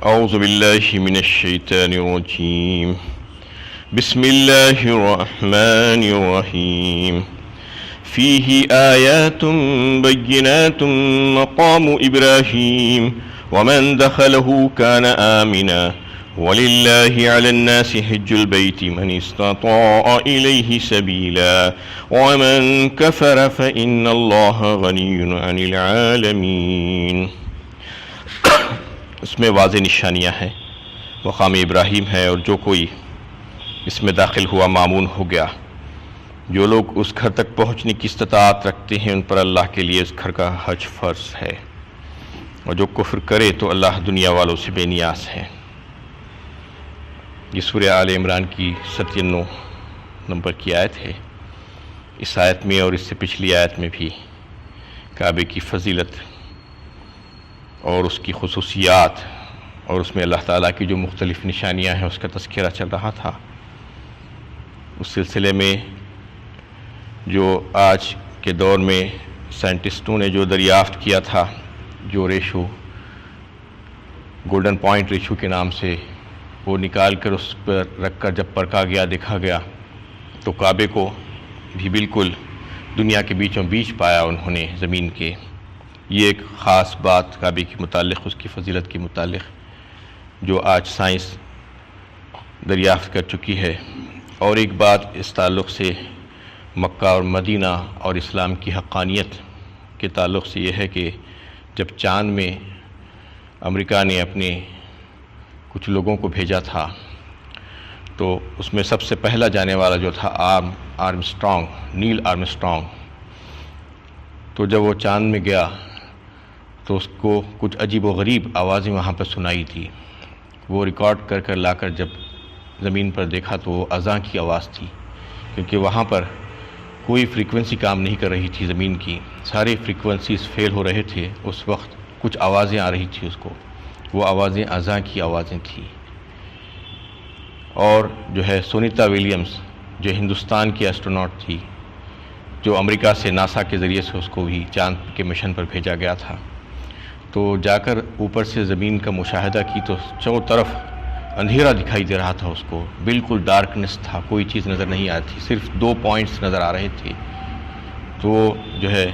اعوذ باللہ من الشیطان الرجیم بسم اللہ الرحمن الرحیم فیہ آیات بینات مقام ابراہیم ومن دخلہ کان آمنا وللہ علی الناس حج البیت من استطاع الیہ سبیلا ومن کفر فإن اللہ غنی عن العالمین۔ اس میں واضح نشانیاں ہیں، مقام ابراہیم ہے، اور جو کوئی اس میں داخل ہوا مامون ہو گیا۔ جو لوگ اس گھر تک پہنچنے کی استطاعت رکھتے ہیں ان پر اللہ کے لیے اس گھر کا حج فرض ہے، اور جو کفر کرے تو اللہ دنیا والوں سے بے نیاز ہے۔ یہ سورہ آل عمران کی 97 نمبر کی آیت ہے۔ اس آیت میں اور اس سے پچھلی آیت میں بھی کعبے کی فضیلت اور اس کی خصوصیات اور اس میں اللہ تعالیٰ کی جو مختلف نشانیاں ہیں اس کا تذکرہ چل رہا تھا۔ اس سلسلے میں جو آج کے دور میں سائنٹسٹوں نے جو دریافت کیا تھا، جو ریشو گولڈن پوائنٹ ریشو کے نام سے وہ نکال کر اس پر رکھ کر جب پرکھا گیا، دیکھا گیا، تو کعبے کو بھی بالکل دنیا کے بیچوں بیچ پایا انہوں نے زمین کے۔ یہ ایک خاص بات کعبے کے متعلق، اس کی فضیلت کے متعلق جو آج سائنس دریافت کر چکی ہے۔ اور ایک بات اس تعلق سے مکہ اور مدینہ اور اسلام کی حقانیت کے تعلق سے یہ ہے کہ جب چاند میں امریکہ نے اپنے کچھ لوگوں کو بھیجا تھا تو اس میں سب سے پہلا جانے والا جو تھا نیل آرمسٹرانگ، تو جب وہ چاند میں گیا تو اس کو کچھ عجیب و غریب آوازیں وہاں پر سنائی تھی۔ وہ ریکارڈ کر کر لا کر جب زمین پر دیکھا تو وہ اذان کی آواز تھی، کیونکہ وہاں پر کوئی فریکوینسی کام نہیں کر رہی تھی زمین کی، سارے فریکوینسیز فیل ہو رہے تھے۔ اس وقت کچھ آوازیں آ رہی تھی اس کو، وہ آوازیں اذان کی آوازیں تھیں۔ اور جو ہے سونیتا ولیمز جو ہندوستان کی ایسٹروناٹ تھی، جو امریکہ سے ناسا کے ذریعے سے اس کو بھی چاند کے مشن پر بھیجا گیا تھا، تو جا کر اوپر سے زمین کا مشاہدہ کی تو چاروں طرف اندھیرا دکھائی دے رہا تھا، اس کو بالکل ڈارکنس تھا، کوئی چیز نظر نہیں آتی تھی، صرف 2 پوائنٹس نظر آ رہے تھے۔ تو جو ہے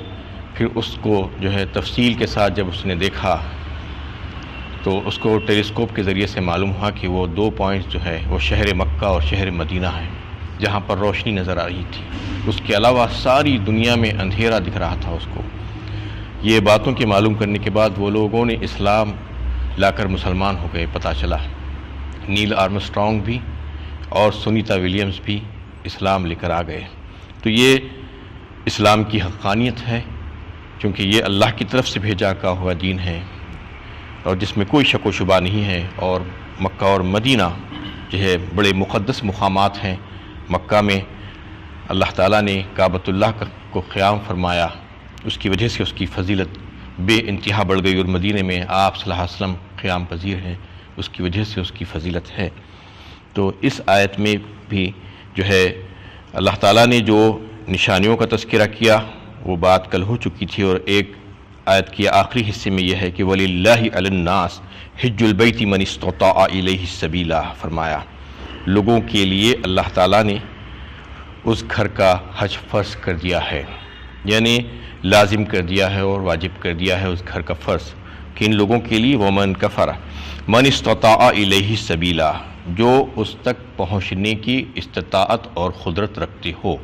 پھر اس کو جو ہے تفصیل کے ساتھ جب اس نے دیکھا تو اس کو ٹیلیسکوپ کے ذریعے سے معلوم ہوا کہ وہ 2 پوائنٹس جو ہے وہ شہر مکہ اور شہر مدینہ ہیں، جہاں پر روشنی نظر آ رہی تھی۔ اس کے علاوہ ساری دنیا میں اندھیرا دکھ رہا تھا اس کو۔ یہ باتوں کے معلوم کرنے کے بعد وہ لوگوں نے اسلام لا کر مسلمان ہو گئے، پتہ چلا۔ نیل آرمسٹرانگ بھی اور سونیتا ولیمز بھی اسلام لے کر آ گئے۔ تو یہ اسلام کی حقانیت ہے، کیونکہ یہ اللہ کی طرف سے بھیجا کا ہوا دین ہے اور جس میں کوئی شک و شبہ نہیں ہے۔ اور مکہ اور مدینہ جو ہے بڑے مقدس مقامات ہیں۔ مکہ میں اللہ تعالیٰ نے کعبۃ اللہ کو قیام فرمایا، اس کی وجہ سے اس کی فضیلت بے انتہا بڑھ گئی، اور مدینہ میں آپ صلی اللہ علیہ وسلم قیام پذیر ہیں، اس کی وجہ سے اس کی فضیلت ہے۔ تو اس آیت میں بھی جو ہے اللہ تعالیٰ نے جو نشانیوں کا تذکرہ کیا وہ بات کل ہو چکی تھی، اور ایک آیت کے آخری حصے میں یہ ہے کہ وَلِلَّهِ عَلَى النَّاسِ حِجُّ الْبَيْتِ مَنِ اسْتَطَاعَ إِلَيْهِ سَبِيلًا فرمایا۔ لوگوں کے لیے اللہ تعالیٰ نے اس گھر کا حج فرض کر دیا ہے، یعنی لازم کر دیا ہے اور واجب کر دیا ہے اس گھر کا فرض۔ کن لوگوں کے لیے؟ وَمَنْ كَفَرَ مَنِ اسْتَطَاعَ إِلَيْهِ سَبِيلًا، جو اس تک پہنچنے کی استطاعت اور قدرت رکھتے ہو،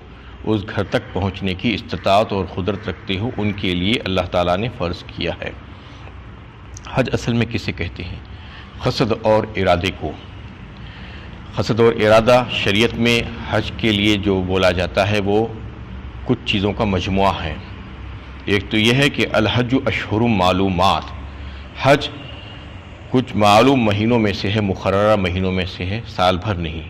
اس گھر تک پہنچنے کی استطاعت اور قدرت رکھتے ہو، ان کے لیے اللہ تعالیٰ نے فرض کیا ہے۔ حج اصل میں کسے کہتے ہیں؟ قصد اور ارادے کو۔ قصد اور ارادہ شریعت میں حج کے لیے جو بولا جاتا ہے وہ کچھ چیزوں کا مجموعہ ہے۔ ایک تو یہ ہے کہ الحج اشہر معلومات، حج کچھ معلوم مہینوں میں سے ہے، مقررہ مہینوں میں سے ہے، سال بھر نہیں،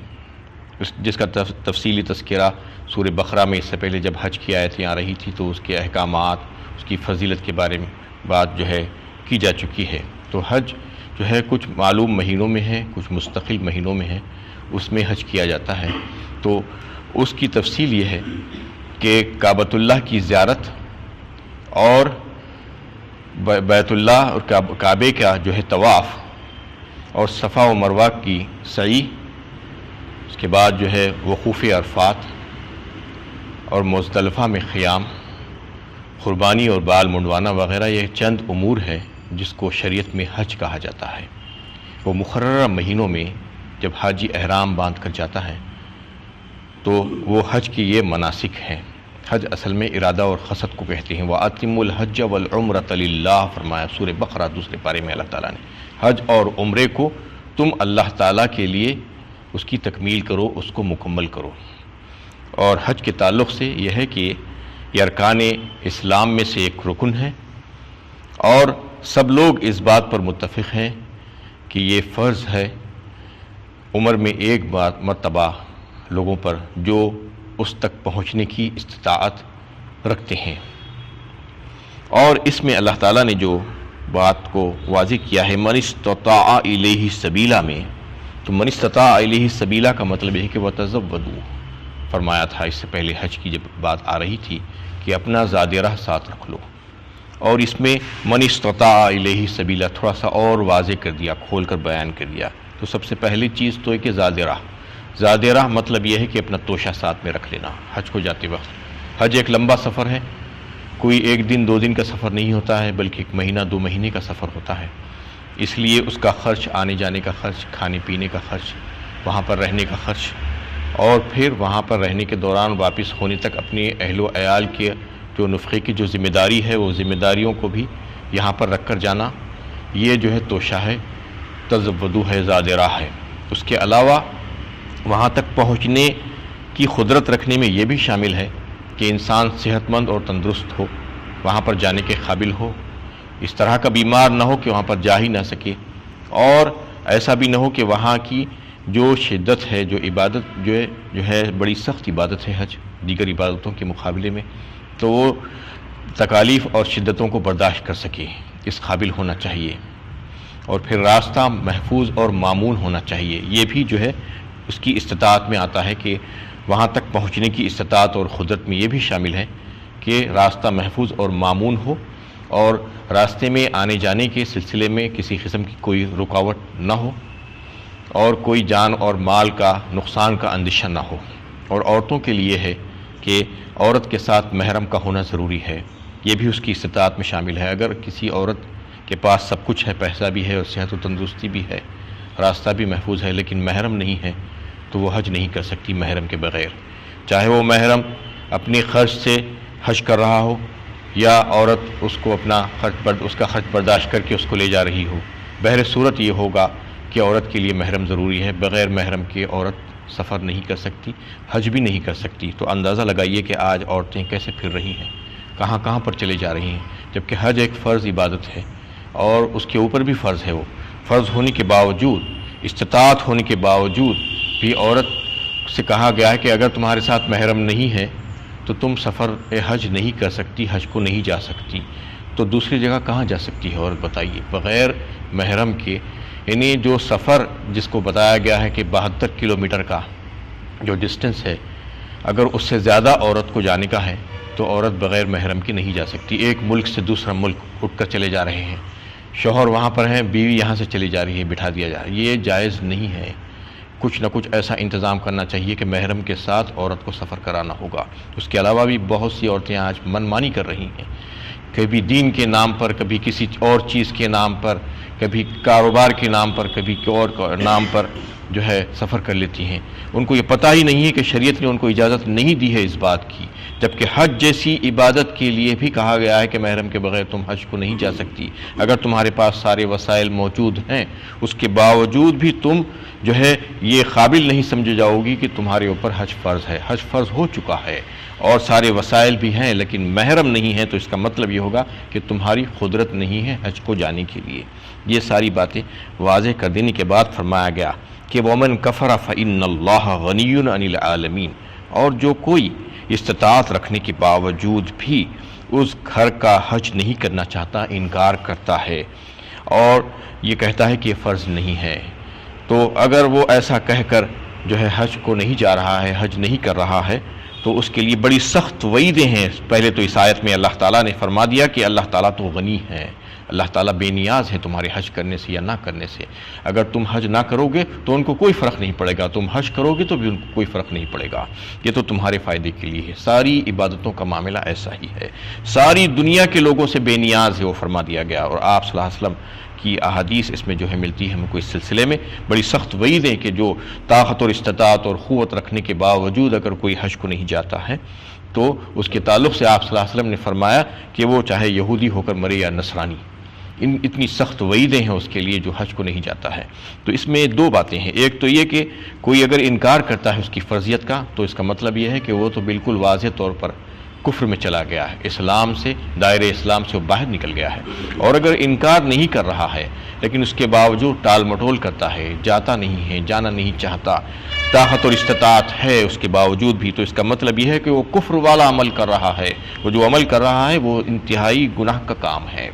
جس کا تفصیلی تذکرہ سورہ بقرہ میں اس سے پہلے جب حج کی آیتیں آ رہی تھی تو اس کے احکامات، اس کی فضیلت کے بارے میں بات جو ہے کی جا چکی ہے۔ تو حج جو ہے کچھ معلوم مہینوں میں ہے، کچھ مستقل مہینوں میں ہے، اس میں حج کیا جاتا ہے۔ تو اس کی تفصیل یہ ہے کہ کعبۃ اللہ کی زیارت اور بیت اللہ اور کعبے کا جو ہے طواف، اور صفا و مروہ کی سعی، اس کے بعد جو ہے وقوف عرفات اور مزدلفہ میں قیام، قربانی اور بال منڈوانا وغیرہ، یہ چند امور ہے جس کو شریعت میں حج کہا جاتا ہے۔ وہ مقررہ مہینوں میں جب حاجی احرام باندھ کر جاتا ہے تو وہ حج کی یہ مناسک ہیں۔ حج اصل میں ارادہ اور قصد کو کہتے ہیں۔ وَأَتِمُّ الْحَجَّ وَالْعُمْرَةَ لِلَّهِ فرمایا سورہ بقرہ دوسرے پارے میں اللہ تعالیٰ نے۔ حج اور عمرے کو تم اللہ تعالیٰ کے لیے اس کی تکمیل کرو، اس کو مکمل کرو۔ اور حج کے تعلق سے یہ ہے کہ یہ ارکان اسلام میں سے ایک رکن ہے، اور سب لوگ اس بات پر متفق ہیں کہ یہ فرض ہے عمر میں ایک مرتبہ لوگوں پر جو اس تک پہنچنے کی استطاعت رکھتے ہیں۔ اور اس میں اللہ تعالیٰ نے جو بات کو واضح کیا ہے من استطاع الیہ سبیلا میں، تو من استطاع الیہ سبیلا کا مطلب ہے کہ وتزودوا فرمایا تھا اس سے پہلے حج کی جب بات آ رہی تھی کہ اپنا زاد راہ ساتھ رکھ لو، اور اس میں من استطاع الیہ سبیلا تھوڑا سا اور واضح کر دیا، کھول کر بیان کر دیا۔ تو سب سے پہلی چیز تو ہے کہ زاد راہ مطلب یہ ہے کہ اپنا توشہ ساتھ میں رکھ لینا حج کو جاتے وقت۔ حج ایک لمبا سفر ہے، کوئی ایک دن دو دن کا سفر نہیں ہوتا ہے، بلکہ ایک مہینہ دو مہینے کا سفر ہوتا ہے۔ اس لیے اس کا خرچ، آنے جانے کا خرچ، کھانے پینے کا خرچ، وہاں پر رہنے کا خرچ، اور پھر وہاں پر رہنے کے دوران واپس ہونے تک اپنے اہل و عیال کے جو نفقے کی جو ذمہ داری ہے وہ ذمہ داریوں کو بھی یہاں پر رکھ کر جانا، یہ جو ہے توشہ ہے، تزودو ہے، زاد راہ ہے۔ اس کے علاوہ وہاں تک پہنچنے کی قدرت رکھنے میں یہ بھی شامل ہے کہ انسان صحت مند اور تندرست ہو، وہاں پر جانے کے قابل ہو، اس طرح کا بیمار نہ ہو کہ وہاں پر جا ہی نہ سکے، اور ایسا بھی نہ ہو کہ وہاں کی جو شدت ہے، جو عبادت جو ہے بڑی سخت عبادت ہے حج دیگر عبادتوں کے مقابلے میں، تو وہ تکالیف اور شدتوں کو برداشت کر سکے، اس قابل ہونا چاہیے۔ اور پھر راستہ محفوظ اور مامون ہونا چاہیے، یہ بھی جو ہے اس کی استطاعت میں آتا ہے کہ وہاں تک پہنچنے کی استطاعت اور قدرت میں یہ بھی شامل ہے کہ راستہ محفوظ اور مامون ہو، اور راستے میں آنے جانے کے سلسلے میں کسی قسم کی کوئی رکاوٹ نہ ہو، اور کوئی جان اور مال کا نقصان کا اندیشہ نہ ہو۔ اور عورتوں کے لیے ہے کہ عورت کے ساتھ محرم کا ہونا ضروری ہے، یہ بھی اس کی استطاعت میں شامل ہے۔ اگر کسی عورت کے پاس سب کچھ ہے، پیسہ بھی ہے اور صحت و تندرستی بھی ہے، راستہ بھی محفوظ ہے، لیکن محرم نہیں ہے، تو وہ حج نہیں کر سکتی محرم کے بغیر، چاہے وہ محرم اپنے خرچ سے حج کر رہا ہو یا عورت اس کو اس کا خرچ برداشت کر کے اس کو لے جا رہی ہو۔ بہر صورت یہ ہوگا کہ عورت کے لیے محرم ضروری ہے، بغیر محرم کے عورت سفر نہیں کر سکتی، حج بھی نہیں کر سکتی۔ تو اندازہ لگائیے کہ آج عورتیں کیسے پھر رہی ہیں، کہاں کہاں پر چلے جا رہی ہیں، جبکہ حج ایک فرض عبادت ہے، اور اس کے اوپر بھی فرض ہے۔ وہ فرض ہونے کے باوجود، استطاعت ہونے کے باوجود بھی عورت سے کہا گیا ہے کہ اگر تمہارے ساتھ محرم نہیں ہے تو تم سفر حج نہیں کر سکتی، حج کو نہیں جا سکتی۔ تو دوسری جگہ کہاں جا سکتی ہے عورت، بتائیے، بغیر محرم کے؟ یعنی جو سفر جس کو بتایا گیا ہے کہ 72 کلومیٹر کا جو ڈسٹنس ہے، اگر اس سے زیادہ عورت کو جانے کا ہے تو عورت بغیر محرم کی نہیں جا سکتی۔ ایک ملک سے دوسرا ملک اٹھ کر چلے جا رہے ہیں، شوہر وہاں پر ہیں، بیوی یہاں سے چلی جا رہی ہے، بٹھا دیا جا رہا ہے، یہ جائز نہیں ہے۔ کچھ نہ کچھ ایسا انتظام کرنا چاہیے کہ محرم کے ساتھ عورت کو سفر کرانا ہوگا۔ اس کے علاوہ بھی بہت سی عورتیں آج من مانی کر رہی ہیں، کبھی دین کے نام پر، کبھی کسی اور چیز کے نام پر، کبھی کاروبار کے نام پر، کبھی اور نام پر جو ہے سفر کر لیتی ہیں۔ ان کو یہ پتہ ہی نہیں ہے کہ شریعت نے ان کو اجازت نہیں دی ہے اس بات کی، جبکہ حج جیسی عبادت کے لیے بھی کہا گیا ہے کہ محرم کے بغیر تم حج کو نہیں جا سکتی۔ اگر تمہارے پاس سارے وسائل موجود ہیں، اس کے باوجود بھی تم جو ہے یہ قابل نہیں سمجھے جاؤ گی کہ تمہارے اوپر حج فرض ہے۔ حج فرض ہو چکا ہے اور سارے وسائل بھی ہیں، لیکن محرم نہیں ہے، تو اس کا مطلب یہ ہوگا کہ تمہاری قدرت نہیں ہے حج کو جانے کے لیے۔ یہ ساری باتیں واضح کر دینے کے بعد فرمایا گیا کہ وَمَنْ كَفَرَ فَإِنَّ اللَّهَ غَنِيٌّ عَنِ الْعَالَمِينَ، اور جو کوئی استطاعت رکھنے کے باوجود بھی اس گھر کا حج نہیں کرنا چاہتا، انکار کرتا ہے اور یہ کہتا ہے کہ یہ فرض نہیں ہے، تو اگر وہ ایسا کہہ کر جو ہے حج کو نہیں جا رہا ہے، حج نہیں کر رہا ہے، تو اس کے لیے بڑی سخت وعیدیں ہیں۔ پہلے تو اس آیت میں اللہ تعالیٰ نے فرما دیا کہ اللہ تعالیٰ تو غنی ہے، اللہ تعالیٰ بے نیاز ہے تمہارے حج کرنے سے یا نہ کرنے سے۔ اگر تم حج نہ کرو گے تو ان کو کوئی فرق نہیں پڑے گا، تم حج کرو گے تو بھی ان کو کوئی فرق نہیں پڑے گا، یہ تو تمہارے فائدے کے لیے ہے۔ ساری عبادتوں کا معاملہ ایسا ہی ہے، ساری دنیا کے لوگوں سے بے نیاز ہے، وہ فرما دیا گیا۔ اور آپ صلی اللہ علیہ وسلم کی احادیث اس میں جو ہے ملتی ہے ہم کو اس سلسلے میں بڑی سخت وعید ہے کہ جو طاقت اور استطاعت اور قوت رکھنے کے باوجود اگر کوئی حج کو نہیں جاتا ہے تو اس کے تعلق سے آپ صلی اللہ علیہ وسلم نے فرمایا کہ وہ چاہے یہودی ہو کر مرے یا نصرانی، اتنی سخت وعیدیں ہیں اس کے لیے جو حج کو نہیں جاتا ہے۔ تو اس میں دو باتیں ہیں، ایک تو یہ کہ کوئی اگر انکار کرتا ہے اس کی فرضیت کا تو اس کا مطلب یہ ہے کہ وہ تو بالکل واضح طور پر کفر میں چلا گیا ہے، اسلام سے، دائرہ اسلام سے وہ باہر نکل گیا ہے۔ اور اگر انکار نہیں کر رہا ہے لیکن اس کے باوجود ٹال مٹول کرتا ہے، جاتا نہیں ہے، جانا نہیں چاہتا، طاقت اور استطاعت ہے اس کے باوجود بھی، تو اس کا مطلب یہ ہے کہ وہ کفر والا عمل کر رہا ہے، وہ جو عمل کر رہا ہے وہ انتہائی گناہ کا کام ہے،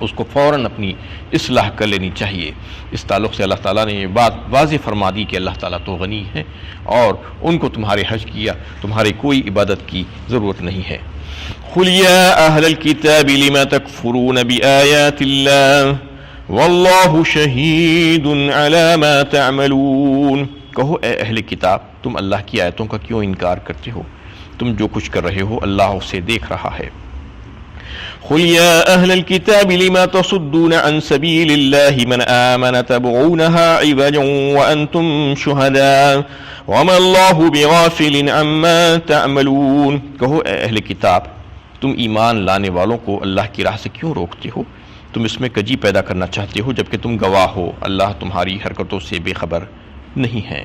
اس کو فوراً اپنی اصلاح کر لینی چاہیے۔ اس تعلق سے اللہ تعالیٰ نے یہ بات واضح فرما دی کہ اللہ تعالیٰ تو غنی ہے اور ان کو تمہارے حج کیا تمہاری کوئی عبادت کی ضرورت نہیں ہے۔ قُلْ يَا أَهْلَ الْكِتَابِ لِمَ تَكْفُرُونَ بِآيَاتِ اللَّهِ وَاللَّهُ شَهِيدٌ عَلَى مَا تَعْمَلُونَ، کہو اے اہل کتاب تم اللہ کی آیتوں کا کیوں انکار کرتے ہو، تم جو کچھ کر رہے ہو اللہ اسے دیکھ رہا ہے۔ قُلْ يَا أَهْلَ الْكِتَابِ لِمَ تَصُدُّونَ عَنْ سَبِيلِ اللَّهِ مَنْ آمَنَ تَبْغُونَهَا عِوَجًا وَأَنْتُمْ شُهَدَاءُ وَمَا اللَّهُ بِغَافِلٍ عَمَّا تَعْمَلُونَ، کہو اے اہل کتاب تم ایمان لانے والوں کو اللہ کی راہ سے کیوں روکتے ہو، تم اس میں کجی پیدا کرنا چاہتے ہو جبکہ تم گواہ ہو اللہ تمہاری حرکتوں سے بے خبر نہیں ہے۔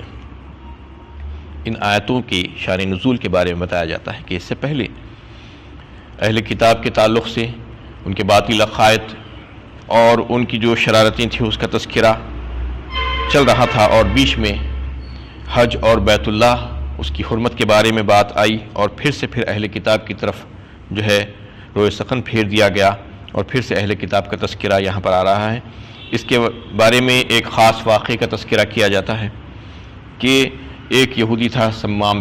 ان آیتوں کے شان نزول کے بارے میں بتایا جاتا ہے کہ اس سے پہلے اہل کتاب کے تعلق سے ان کے باطل عقائد اور ان کی جو شرارتیں تھیں اس کا تذکرہ چل رہا تھا، اور بیچ میں حج اور بیت اللہ اس کی حرمت کے بارے میں بات آئی، اور پھر اہل کتاب کی طرف جو ہے روئے سخن پھیر دیا گیا، اور پھر سے اہل کتاب کا تذکرہ یہاں پر آ رہا ہے۔ اس کے بارے میں ایک خاص واقعے کا تذکرہ کیا جاتا ہے کہ ایک یہودی تھا سماس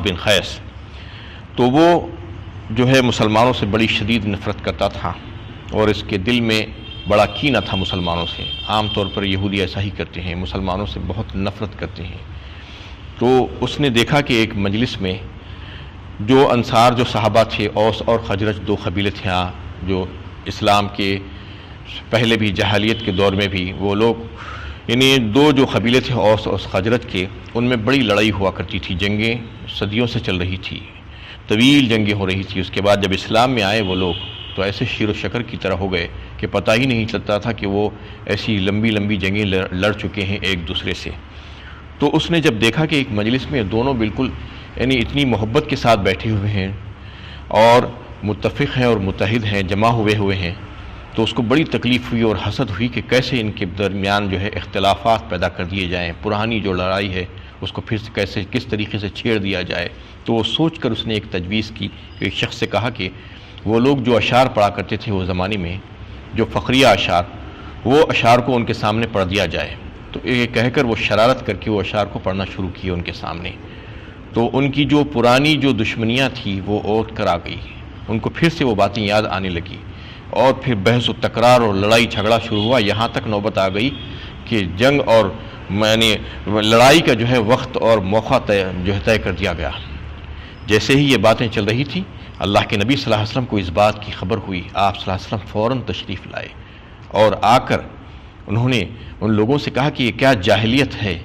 بن قیس، تو وہ جو ہے مسلمانوں سے بڑی شدید نفرت کرتا تھا اور اس کے دل میں بڑا کینہ تھا مسلمانوں سے۔ عام طور پر یہودی ایسا ہی کرتے ہیں، مسلمانوں سے بہت نفرت کرتے ہیں۔ تو اس نے دیکھا کہ ایک مجلس میں جو انصار جو صحابہ تھے، اوس اور خزرج دو قبیلے تھے، جو اسلام کے پہلے بھی جاہلیت کے دور میں بھی وہ لوگ، یعنی دو جو قبیلے تھے اوس اور خزرج کے، ان میں بڑی لڑائی ہوا کرتی تھی، جنگیں صدیوں سے چل رہی تھی، طویل جنگیں ہو رہی تھی۔ اس کے بعد جب اسلام میں آئے وہ لوگ تو ایسے شیر و شکر کی طرح ہو گئے کہ پتہ ہی نہیں چلتا تھا کہ وہ ایسی لمبی جنگیں لڑ چکے ہیں ایک دوسرے سے۔ تو اس نے جب دیکھا کہ ایک مجلس میں دونوں بالکل یعنی اتنی محبت کے ساتھ بیٹھے ہوئے ہیں اور متفق ہیں اور متحد ہیں، جمع ہوئے ہیں، تو اس کو بڑی تکلیف ہوئی اور حسد ہوئی کہ کیسے ان کے درمیان جو ہے اختلافات پیدا کر دیے جائیں، پرانی جو لڑائی ہے اس کو پھر سے کس طریقے سے چھیڑ دیا جائے۔ تو وہ سوچ کر اس نے ایک تجویز کی، ایک شخص سے کہا کہ وہ لوگ جو اشعار پڑھا کرتے تھے وہ زمانے میں، جو فقریہ اشعار، وہ اشعار کو ان کے سامنے پڑھ دیا جائے۔ تو یہ کہہ کر وہ شرارت کر کے وہ اشعار کو پڑھنا شروع کیے ان کے سامنے۔ تو ان کی جو پرانی جو دشمنیاں تھیں وہ اوٹ کر آ گئی، ان کو پھر سے وہ باتیں یاد آنے لگی، اور پھر بحث و تکرار اور لڑائی جھگڑا شروع ہوا، یہاں تک نوبت آ گئی کہ جنگ اور یعنی لڑائی کا جو ہے وقت اور موقع طے کر دیا گیا۔ جیسے ہی یہ باتیں چل رہی تھیں، اللہ کے نبی صلی اللہ علیہ وسلم کو اس بات کی خبر ہوئی، آپ صلی اللہ علیہ وسلم فوراً تشریف لائے اور آ کر انہوں نے ان لوگوں سے کہا کہ یہ کیا جاہلیت ہے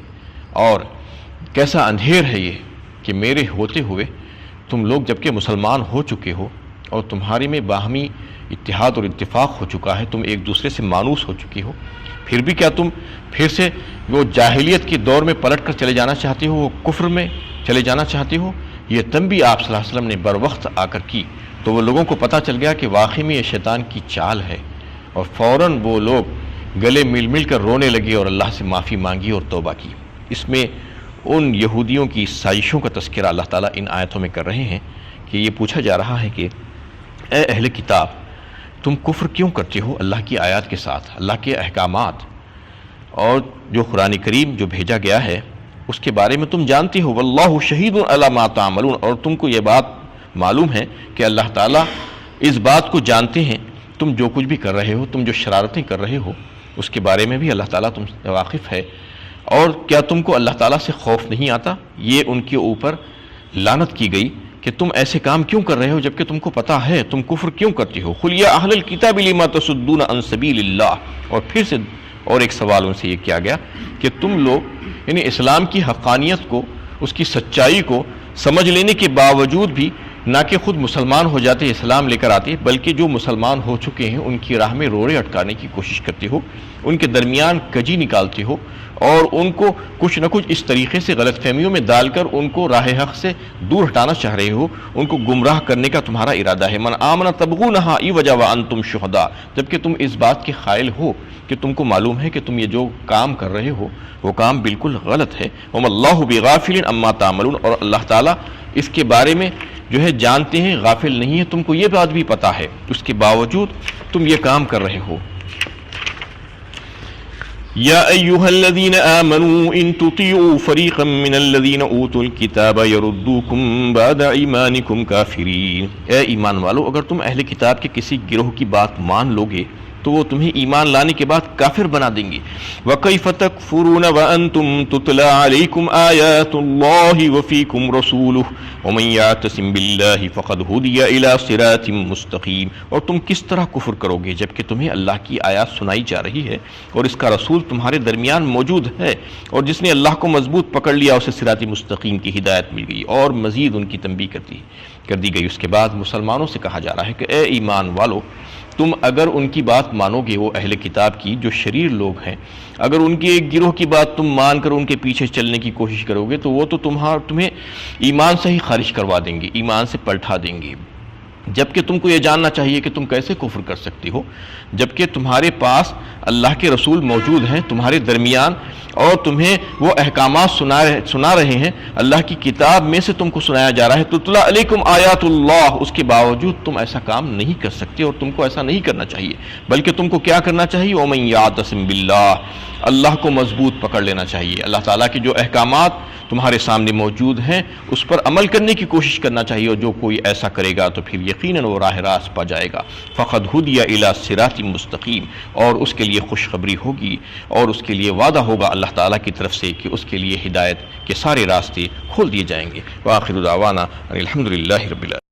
اور کیسا اندھیر ہے یہ کہ میرے ہوتے ہوئے تم لوگ جبکہ مسلمان ہو چکے ہو اور تمہارے میں باہمی اتحاد اور اتفاق ہو چکا ہے، تم ایک دوسرے سے مانوس ہو چکی ہو، پھر بھی کیا تم پھر سے وہ جاہلیت کے دور میں پلٹ کر چلے جانا چاہتے ہو، وہ کفر میں چلے جانا چاہتے ہو؟ یہ تنبیہ آپ صلی اللہ علیہ وسلم نے بر وقت آ کر کی، تو وہ لوگوں کو پتہ چل گیا کہ واقعی میں یہ شیطان کی چال ہے، اور فوراً وہ لوگ گلے مل کر رونے لگے اور اللہ سے معافی مانگی اور توبہ کی۔ اس میں ان یہودیوں کی سازشوں کا تذکرہ اللہ تعالیٰ ان آیتوں میں کر رہے ہیں کہ یہ پوچھا جا رہا ہے کہ اے اہل کتاب تم کفر کیوں کرتے ہو اللہ کی آیات کے ساتھ، اللہ کے احکامات اور جو قرآن کریم جو بھیجا گیا ہے اس کے بارے میں تم جانتے ہو، واللہ شہید علی ما تعملون، اور تم کو یہ بات معلوم ہے کہ اللہ تعالیٰ اس بات کو جانتے ہیں، تم جو کچھ بھی کر رہے ہو، تم جو شرارتیں کر رہے ہو، اس کے بارے میں بھی اللہ تعالیٰ تم سے واقف ہے۔ اور کیا تم کو اللہ تعالیٰ سے خوف نہیں آتا؟ یہ ان کے اوپر لعنت کی گئی کہ تم ایسے کام کیوں کر رہے ہو جبکہ تم کو پتہ ہے، تم کفر کیوں کرتے ہو۔ قل یا اہل الکتاب لما تصدون عن سبیل اللہ، اور پھر سے اور ایک سوال ان سے یہ کیا گیا کہ تم لوگ یعنی اسلام کی حقانیت کو، اس کی سچائی کو سمجھ لینے کے باوجود بھی نہ کہ خود مسلمان ہو جاتے، اسلام لے کر آتے، بلکہ جو مسلمان ہو چکے ہیں ان کی راہ میں روڑے اٹکانے کی کوشش کرتے ہو، ان کے درمیان کجی نکالتے ہو، اور ان کو کچھ نہ کچھ اس طریقے سے غلط فہمیوں میں ڈال کر ان کو راہ حق سے دور ہٹانا چاہ رہے ہو، ان کو گمراہ کرنے کا تمہارا ارادہ ہے۔ من آمن تبغونہا عوجا وانتم شہداء، جبکہ تم اس بات کے قائل ہو کہ تم کو معلوم ہے کہ تم یہ جو کام کر رہے ہو وہ کام بالکل غلط ہے۔ وما اللہ بغافل عما تعملون، اور اللہ تعالیٰ اس کے بارے میں جو ہے جانتے ہیں، غافل نہیں ہے، تم کو یہ بات بھی پتہ ہے، اس کے باوجود تم یہ کام کر رہے ہو۔ یا ایہا الذین آمنوا ان تطیعوا فریقا من الذین اوتوا الکتاب یردوکم بعد ایمانکم کافرین، اے ایمان والو اگر تم اہل کتاب کے کسی گروہ کی بات مان لو گے تو وہ تمہیں ایمان لانے کے بعد کافر بنا دیں گے۔ وَكَيْفَ تَكْفُرُونَ وَأَنْتُمْ تُتْلَى عَلَيْكُمْ آيَاتُ اللَّهِ وَفِيكُمْ رَسُولُهُ وَمَنْ يَعْتَصِمْ بِاللَّهِ فَقَدْ هُدِيَ إِلَى صِرَاطٍ مُسْتَقِيمٍ، اور تم کس طرح کفر کرو گے جبکہ تمہیں اللہ کی آیات سنائی جا رہی ہے اور اس کا رسول تمہارے درمیان موجود ہے، اور جس نے اللہ کو مضبوط پکڑ لیا اسے صراط مستقیم کی ہدایت مل گئی، اور مزید ان کی تنبیہ کر دی گئی۔ اس کے بعد مسلمانوں سے کہا جا رہا ہے کہ اے ایمان والو تم اگر ان کی بات مانو گے، وہ اہل کتاب کی جو شریر لوگ ہیں، اگر ان کی ایک گروہ کی بات تم مان کر ان کے پیچھے چلنے کی کوشش کرو گے تو وہ تو تمہیں ایمان سے ہی خارج کروا دیں گے، ایمان سے پلٹا دیں گے، جبکہ تم کو یہ جاننا چاہیے کہ تم کیسے کفر کر سکتے ہو جبکہ تمہارے پاس اللہ کے رسول موجود ہیں تمہارے درمیان، اور تمہیں وہ احکامات سنا رہے ہیں، اللہ کی کتاب میں سے تم کو سنایا جا رہا ہے، تتلی علیکم آیات اللہ، اس کے باوجود تم ایسا کام نہیں کر سکتے اور تم کو ایسا نہیں کرنا چاہیے، بلکہ تم کو کیا کرنا چاہیے؟ وَمَن یعتصم باللہ، اللہ کو مضبوط پکڑ لینا چاہیے، اللہ تعالیٰ کے جو احکامات تمہارے سامنے موجود ہیں اس پر عمل کرنے کی کوشش کرنا چاہیے، اور جو کوئی ایسا کرے گا تو پھر یقیناً وہ راہ راست پا جائے گا۔ فقد ہدی الی صراط مستقیم، اور اس کے لیے خوشخبری ہوگی اور اس کے لیے وعدہ ہوگا اللہ تعالیٰ کی طرف سے کہ اس کے لیے ہدایت کے سارے راستے کھول دیے جائیں گے۔ وآخر دعوانا ان الحمد للہ رب العالمین۔